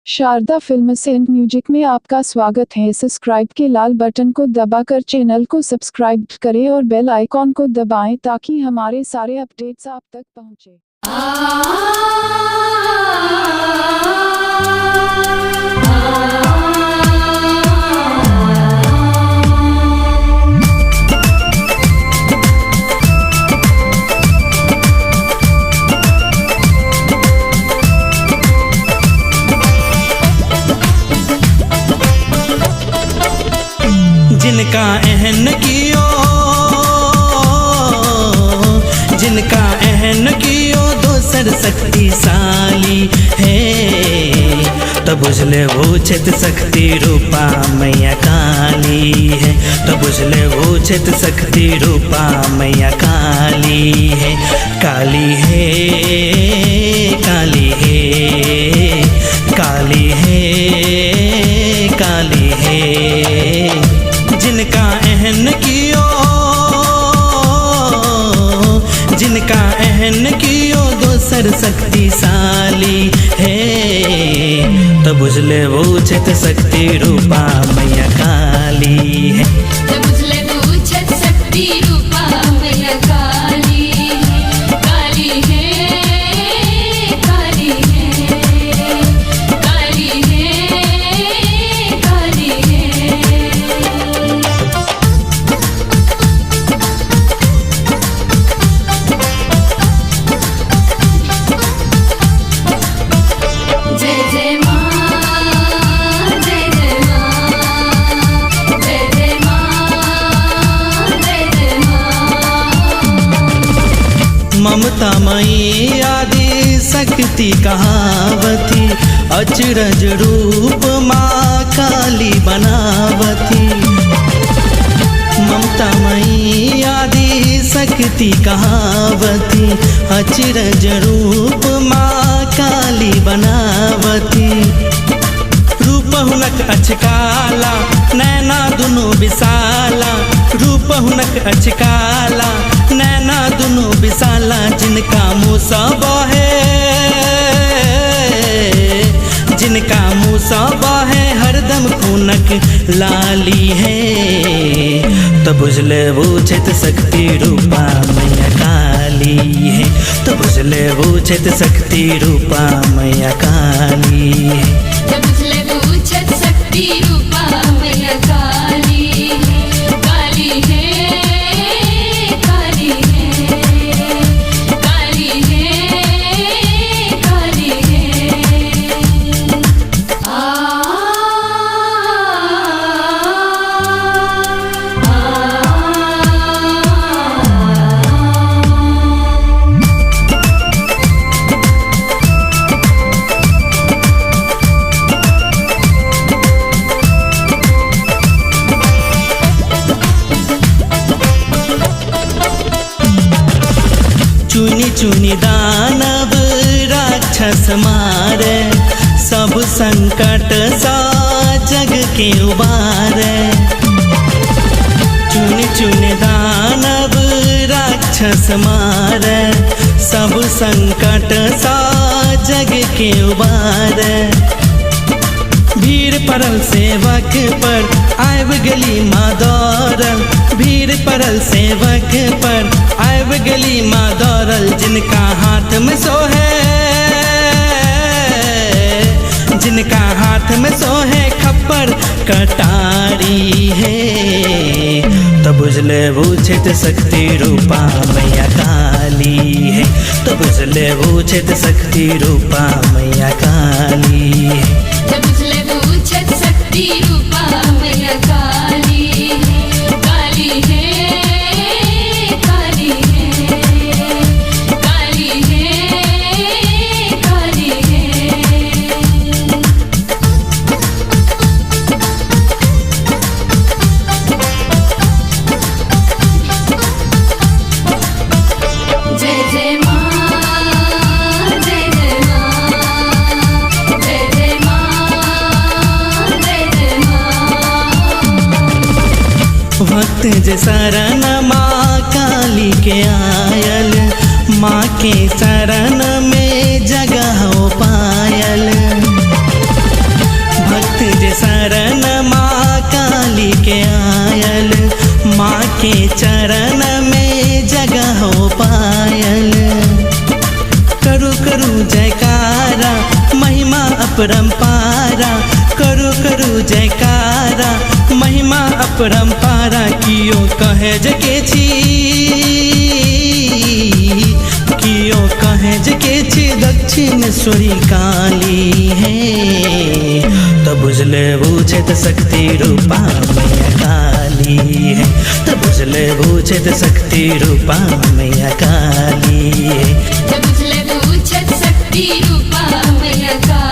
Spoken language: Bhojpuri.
शारदा फिल्म्स एंड म्यूजिक में आपका स्वागत है। सब्सक्राइब के लाल बटन को दबाकर चैनल को सब्सक्राइब करें और बेल आइकॉन को दबाएं ताकि हमारे सारे अपडेट्स आप तक पहुंचे। जिनका एहन कियो दोसर शक्तिशाली है, तो बुझले वो चित शक्ति रूपा मैया काली है। तो बुझले वो चित शक्ति रूपा मैया काली है। काली है, काली है, काली है, काली है। जिनका एहन कियो दोसर शक्तिशाली है, तो बुझले वो चित शक्ति रूपा मैया काली है। तो बुझले वो चित शक्ति रूपा मैया काली है। काली है, काली है, काली है, काली है। जय जय माँ, जय जय माँ, जय जय माँ, जय जय माँ। ममता मई आदि शक्ति कहावती, अचरज रूप माँ काली बनावती। ममता मई आदि शक्ति कहावती, अचरज रूप माँ काली बनावती। रूप हुनक अचकाला, नैना दुनु विशाला। रूप हुनक अचकाला, नैना दुनु विशाला। जिनका मुँह सब है हरदम खूनक लाली है, तो बुझले वो चित शक्ति रूपा मैया काली है। तो बुझले वो चित शक्ति रूपा मैया काली है। तो बुझले वो चित शक्ति रूपा मैया काली है। काली है, काली है, काली है, काली है। चुनी चुनी दानव राक्षस मारे, सब संकट सा जग के उबारे। चुनी चुनी दानव राक्षस मारे, सब संकट सा जग के उबारे। भीड़ पड़ल सेवक पर आब गली माँ दौड़ल। भीड़ पड़ल सेवक पर आब गली माँ दौड़ल। जिनका हाथ में सोहे, जिनका हाथ में सोहे खप्पर कटारी है, तो बुझले वो चित शक्ति रूपा मैया काली है। तो बुझले वो चित शक्ति रूपा मैया काली है। तो बुझले वो चित शक्ति रूपा मैया काली है। काली है, काली है, काली है, काली है। जय जय माँ, जय जय माँ, जय जय माँ, जय जय माँ। भक्त जे शरण माँ काली के आयल, माँ के शरण में जगह हो पायल। के आयल, माँ के चरण में जगह हो पायल। करू करू जयकारा महिमा अपरंपारा, करू करू जयकारा महिमा अपरंपारा। कियो कहे जके छी, कियो कहे जके छी दक्षिणेश्वरी काली है। तब बुझले बूझत शक्ति रूपा मैया काली है, तब बुझले बूझत शक्ति रूपा मैया काली है। जब बुझले बूझत शक्ति रूपा मैया काली।